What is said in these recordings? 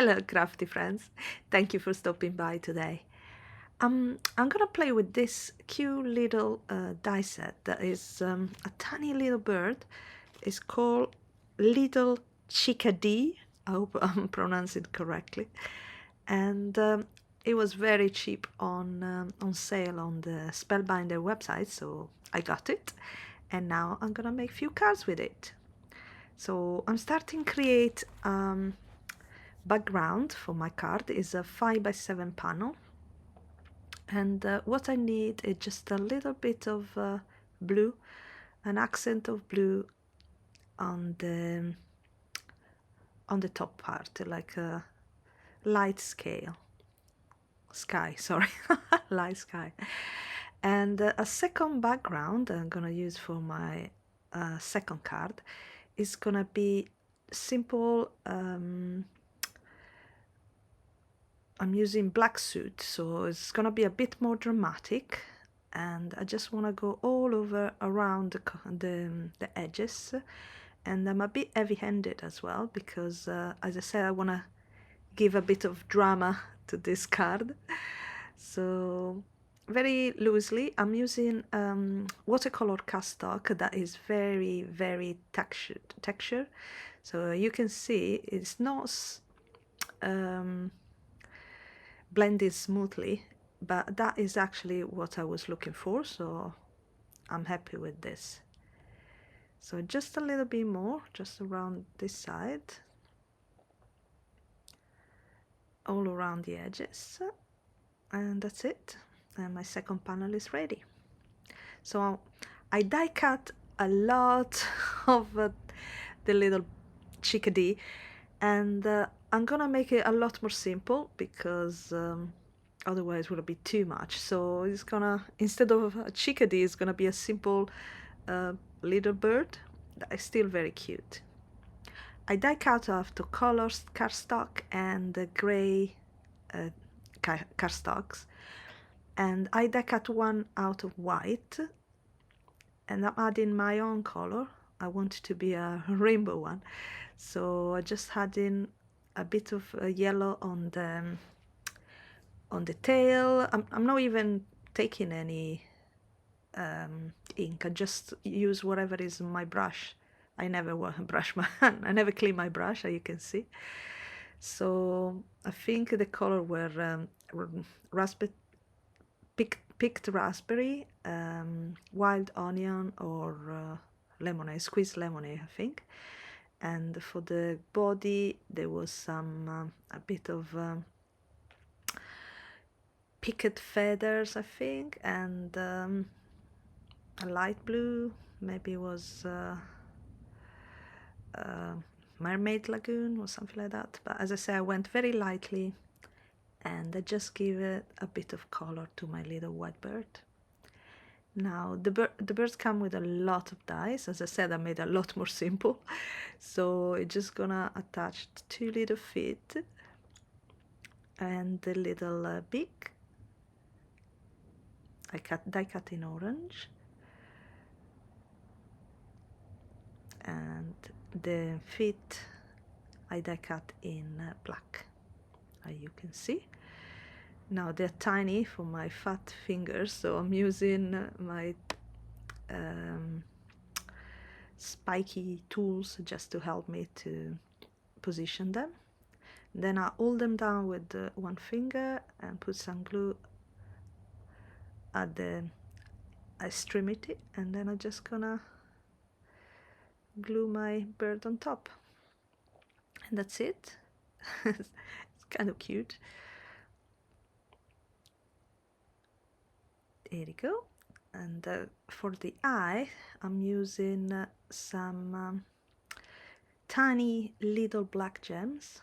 Hello, crafty friends. Thank you for stopping by today. I'm gonna play with this cute little die set that is a tiny little bird. It's called Little Chickadee. I hope I'm pronouncing it correctly. And it was very cheap on sale on the Spellbinder website, so I got it. And now I'm gonna make a few cards with it. So I'm starting create background for my card is a 5x7 panel, and what I need is just a little bit of blue, an accent of blue on the top part, like a light sky, sorry, light sky. And a second background I'm gonna use for my second card is gonna be simple. I'm using black sooth, so it's gonna be a bit more dramatic, and I just want to go all over around the edges, and I'm a bit heavy-handed as well because as I said, I want to give a bit of drama to this card. So very loosely I'm using watercolor cardstock that is very textured, so you can see it's not blended smoothly, but that is actually what I was looking for, so I'm happy with this. So just a little bit more, just around this side, all around the edges, and that's it. And my second panel is ready. So I die cut a lot of the little chickadee, and I'm gonna make it a lot more simple because otherwise it would be too much. So it's gonna, instead of a chickadee, it's gonna be a simple little bird that is still very cute. I die cut off the colors cardstock and the gray cardstocks, and I die cut one out of white, and I'm adding my own color. I want it to be a rainbow one, so I just add in a bit of yellow on the tail. I'm not even taking any ink. I just use whatever is in my brush. I never brush my hand. I never clean my brush, as you can see. So I think the color were raspberry, picked raspberry, wild onion, or lemonade, squeezed lemonade, I think. And for the body there was some a bit of picket feathers, I think, and a light blue, maybe it was mermaid lagoon or something like that. But as I say, I went very lightly, and I just give it a bit of color to my little white bird. Now the birds come with a lot of dies. As I said, I made a lot more simple, so it's just gonna attach 2 little feet and the little beak. I die cut in orange, and the feet I die cut in black, as you can see. Now they're tiny for my fat fingers, so I'm using my spiky tools just to help me to position them. Then I hold them down with one finger and put some glue at the extremity, and then I'm just gonna glue my bird on top, and that's it. It's kind of cute. There you go. And for the eye I'm using some tiny little black gems,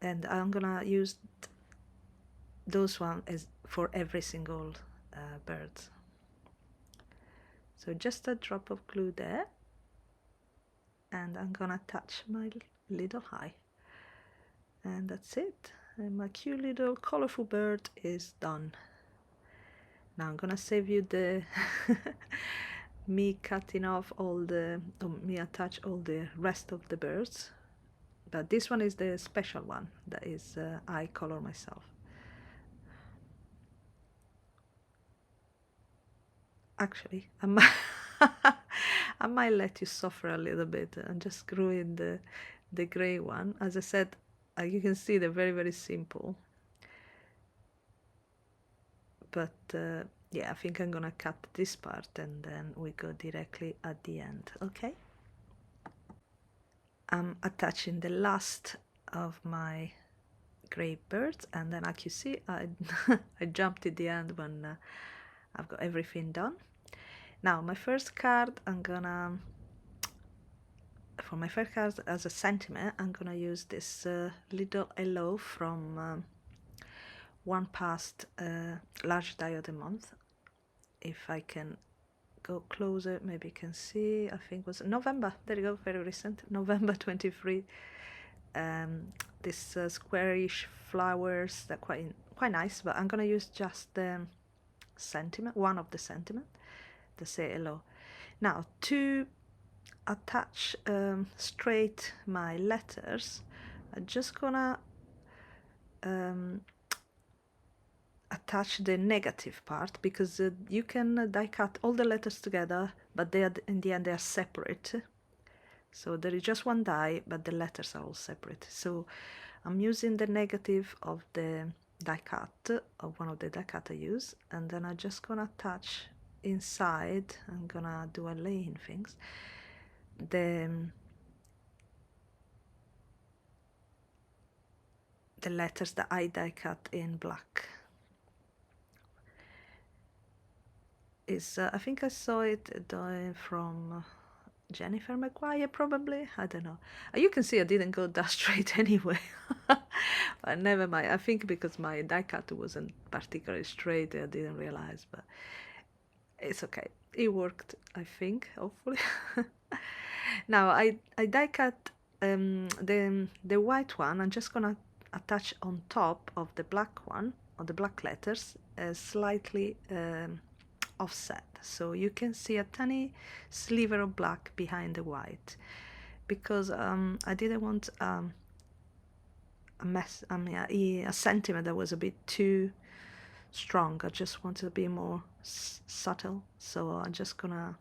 and I'm gonna use those one as for every single bird. So just a drop of glue there, and I'm gonna attach my little eye, and that's it. And my cute little colorful bird is done. Now I'm gonna save you the me cutting off all the, me attach all the rest of the birds but this one is the special one that is I color myself. Actually, I might, I might let you suffer a little bit and just screw in the gray one. As I said, you can see they're very, very simple. But yeah, I think I'm gonna cut this part and then we go directly at the end, okay? I'm attaching the last of my gray birds, and then like you see, I jumped at the end when I've got everything done. Now my first card, for my first card as a sentiment, I'm gonna use this little hello from One Past Large Die of the Month. If I can go closer, maybe you can see, I think it was November, there you go, very recent, November 23. This squarish flowers that quite nice, but I'm gonna use just the sentiment, one of the sentiment, to say hello. Now to attach straight my letters, I'm just gonna attach the negative part, because you can die cut all the letters together, but they are, in the end they are separate. So there is just one die, but the letters are all separate. So I'm using the negative of the die cut, of one of the die cut I use, and then I'm just gonna attach inside, I'm gonna do a laying things, the letters that I die cut in black. Is I think I saw it from Jennifer Maguire, probably, I don't know. You can see I didn't go that straight anyway. But never mind, I think because my die cut wasn't particularly straight, I didn't realize, but it's okay, it worked, I think, hopefully. Now I die cut the white one. I'm just gonna attach on top of the black one, of the black letters, slightly offset, so you can see a tiny sliver of black behind the white, because I didn't want a sentiment that was a bit too strong. I just wanted to be more subtle, so I'm just gonna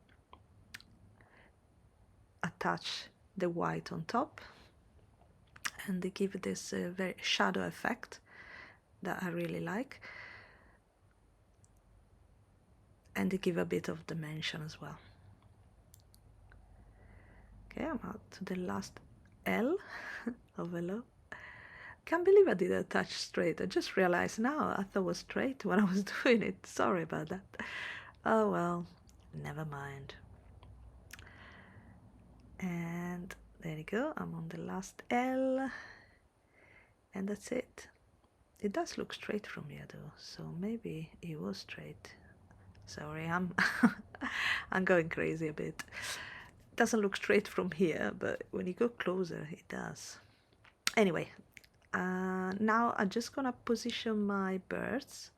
attach the white on top and they give this very shadow effect that I really like, and they give a bit of dimension as well. Okay, I'm out to the last L of hello. Can't believe I didn't attach straight. I just realized now, I thought it was straight when I was doing it. Sorry about that. Oh well, never mind. And there you go, I'm on the last L, and that's it. It does look straight from here though, so maybe it was straight. Sorry, I'm I'm going crazy a bit. It doesn't look straight from here, but when you go closer, it does. Anyway, now I'm just gonna position my birds.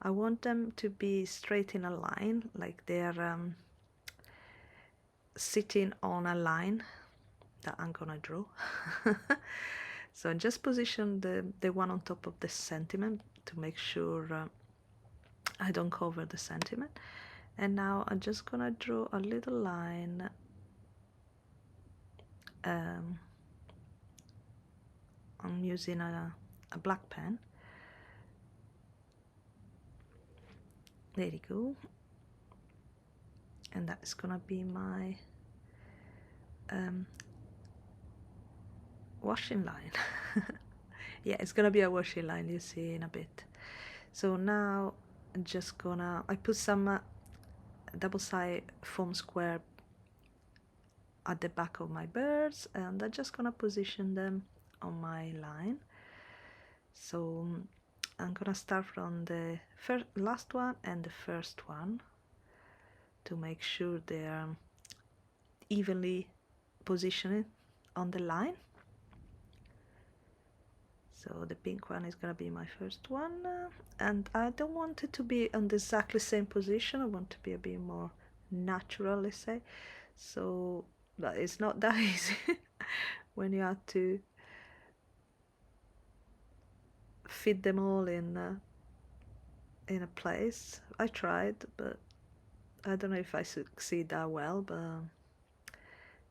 I want them to be straight in a line, like they're sitting on a line that I'm gonna draw. So just position the one on top of the sentiment to make sure I don't cover the sentiment. And now I'm just gonna draw a little line I'm using a black pen. There you go. And that is gonna be my washing line. Yeah, it's gonna be a washing line, you see in a bit. So now I'm just gonna, I put some double-sided foam square at the back of my birds, and I'm just gonna position them on my line. So I'm gonna start from the last one and the first one to make sure they're evenly positioned on the line. So the pink one is gonna be my first one, and I don't want it to be on the exactly same position. I want to be a bit more natural, let's say. So, but it's not that easy. when you have to fit them all in a place. I tried, but I don't know if I succeed that well, but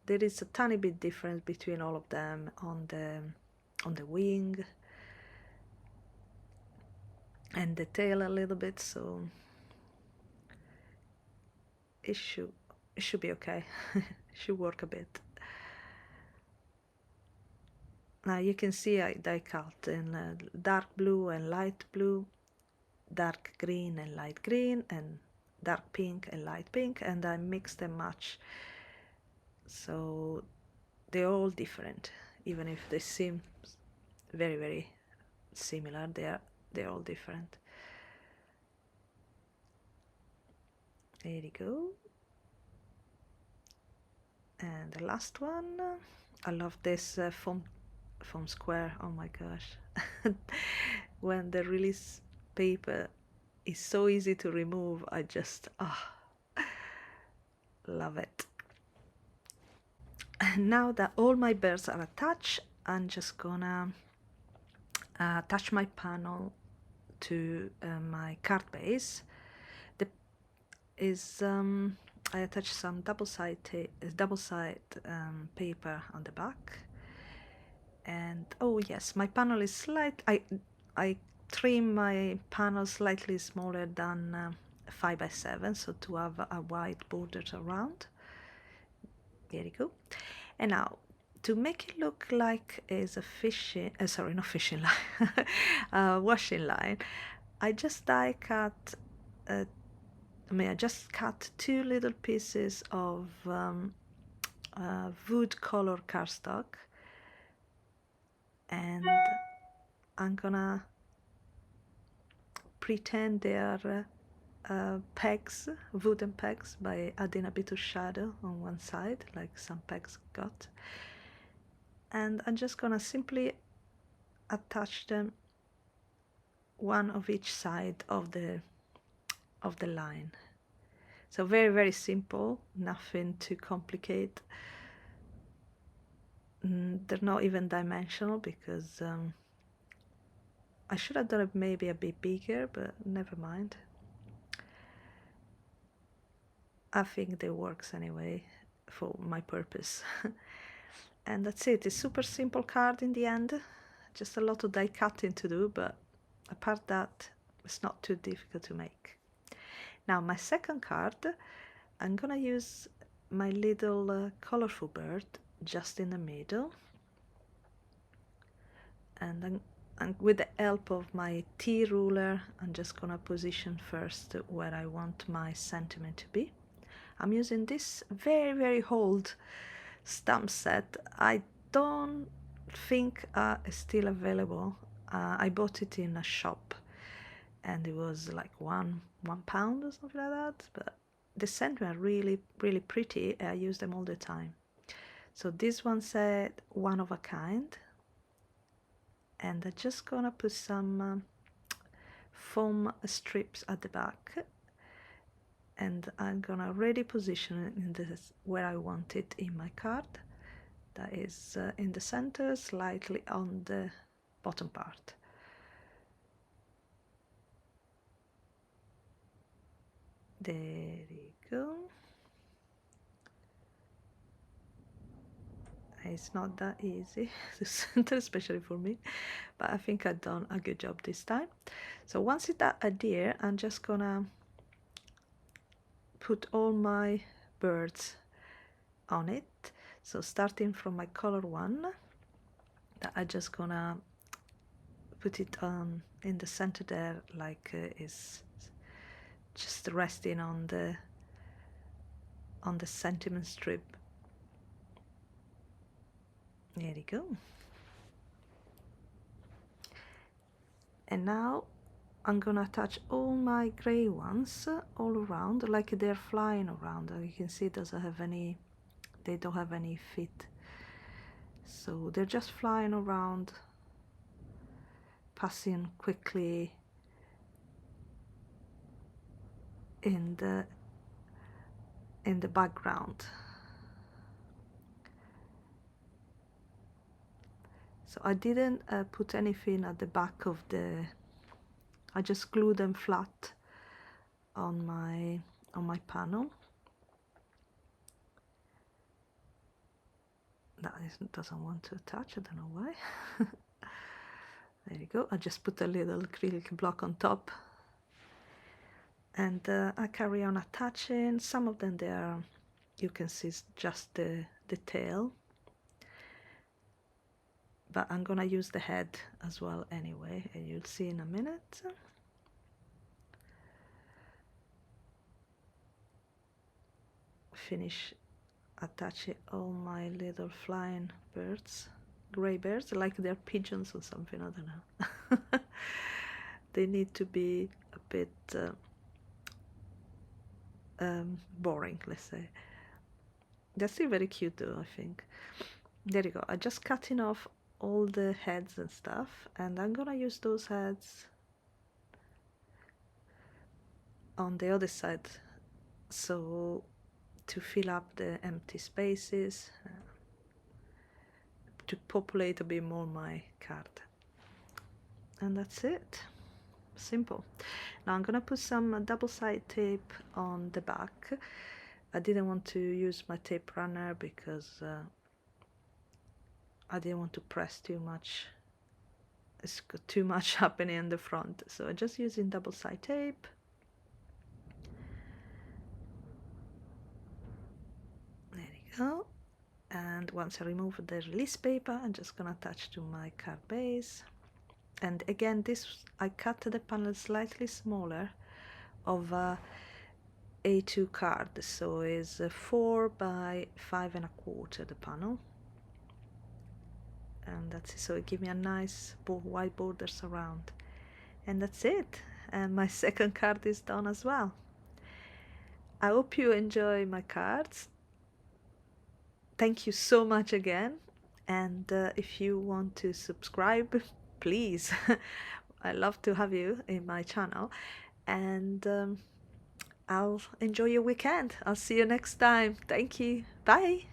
there is a tiny bit difference between all of them on the wing and the tail a little bit, so it should be okay. It should work a bit. Now you can see I die cut in dark blue and light blue, dark green and light green, and dark pink and light pink, and I mix them match, so they're all different. Even if they seem very, very similar, they're all different. There you go. And the last one, I love this foam square. Oh my gosh. When the release paper is so easy to remove, I just love it. And now that all my birds are attached, I'm just gonna attach my panel to my card base. I attached some double-side paper on the back, and oh yes, my panel is slight. I trim my panel slightly smaller than 5x7, so to have a wide border around. There you go. And now, to make it look like is a fishing, sorry, not fishing line, washing line, I just die cut. I just cut 2 little pieces of wood color cardstock, and I'm gonna pretend they are pegs, wooden pegs, by adding a bit of shadow on one side, like some pegs got. And I'm just gonna simply attach them, one of each side of the line. So very, very simple, nothing too complicated. They're not even dimensional, because I should have done it maybe a bit bigger, but never mind. I think they works anyway for my purpose. And that's it. It's super simple card in the end. Just a lot of die cutting to do, but apart that, it's not too difficult to make. Now my second card, I'm gonna use my little colorful bird just in the middle, and with the help of my T ruler, I'm just gonna position first where I want my sentiment to be. I'm using this very, very old stamp set. I don't think it's still available. I bought it in a shop, and it was like one pound or something like that, but the sentiment are really, really pretty. I use them all the time. So this one said one of a kind, and I'm just gonna put some foam strips at the back, and I'm gonna already position it in this where I want it in my card. That is in the center, slightly on the bottom part. There you go. It's not that easy to center, especially for me, but I think I've done a good job this time. So once it adhere, I'm just gonna put all my birds on it. So starting from my color one, that I'm just gonna put it on in the center there, like is just resting on the sentiment strip. There you go. And now I'm gonna attach all my gray ones all around, like they're flying around. You can see it doesn't have any, they don't have any feet, so they're just flying around, passing quickly in the background. So I didn't put anything at the back of the, I just glued them flat on my panel. That doesn't want to attach, I don't know why. There you go. I just put a little acrylic block on top, and I carry on attaching. Some of them there, you can see just the tail, but I'm gonna use the head as well anyway, and you'll see in a minute. Finish attaching all my little flying birds, gray birds, like they're pigeons or something, I don't know. They need to be a bit boring, let's say. They're still very cute though, I think. There you go. I'm just cutting off all the heads and stuff, and I'm gonna use those heads on the other side, so to fill up the empty spaces, to populate a bit more my card. And that's it. Simple. Now I'm gonna put some double-sided tape on the back. I didn't want to use my tape runner because I didn't want to press too much. It's got too much happening in the front, so I'm just using double-sided tape. There you go. And once I remove the release paper, I'm just gonna attach to my card base. And again, this I cut the panel slightly smaller of a A2 card, so it's 4 by 5¼ the panel, and that's it. So it gives me a nice white borders around, and that's it. And my second card is done as well. I hope you enjoy my cards. Thank you so much again, and if you want to subscribe, please. I love to have you in my channel, and I'll enjoy your weekend. I'll see you next time. Thank you. Bye.